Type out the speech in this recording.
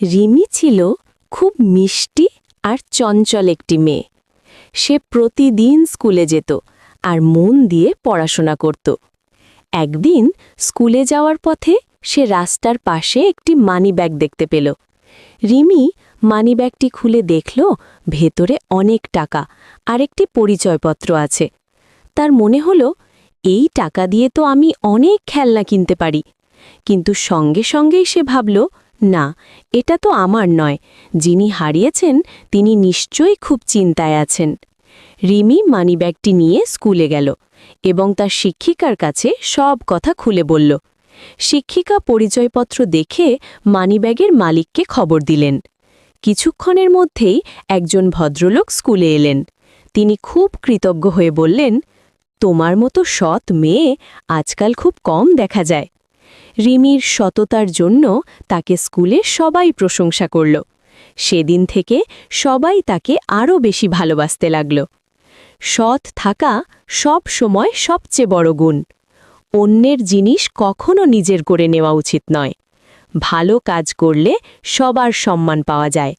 রিমি ছিল খুব মিষ্টি আর চঞ্চল একটি মেয়ে। সে প্রতিদিন স্কুলে যেত আর মন দিয়ে পড়াশোনা করত। একদিন স্কুলে যাওয়ার পথে সে রাস্তার পাশে একটি মানিব্যাগ দেখতে পেল। রিমি মানিব্যাগটি খুলে দেখল ভেতরে অনেক টাকা আর একটি পরিচয়পত্র আছে। তার মনে হলো, এই টাকা দিয়ে তো আমি অনেক খেলনা কিনতে পারি। কিন্তু সঙ্গে সঙ্গেই সে ভাবল, না, এটা তো আমার নয়। যিনি হারিয়েছেন তিনি নিশ্চয়ই খুব চিন্তায় আছেন। রিমি মানিব্যাগটি নিয়ে স্কুলে গেল এবং তার শিক্ষিকার কাছে সব কথা খুলে বলল। শিক্ষিকা পরিচয়পত্র দেখে মানিব্যাগের মালিককে খবর দিলেন। কিছুক্ষণের মধ্যেই একজন ভদ্রলোক স্কুলে এলেন। তিনি খুব কৃতজ্ঞ হয়ে বললেন, তোমার মতো সৎ মেয়ে আজকাল খুব কম দেখা যায়। রিমির সততার জন্য তাকে স্কুলে সবাই প্রশংসা করল। সেদিন থেকে সবাই তাকে আরও বেশি ভালোবাসতে লাগল। সৎ থাকা সব সময় সবচেয়ে বড় গুণ। অন্যের জিনিস কখনো নিজের করে নেওয়া উচিত নয়। ভালো কাজ করলে সবার সম্মান পাওয়া যায়।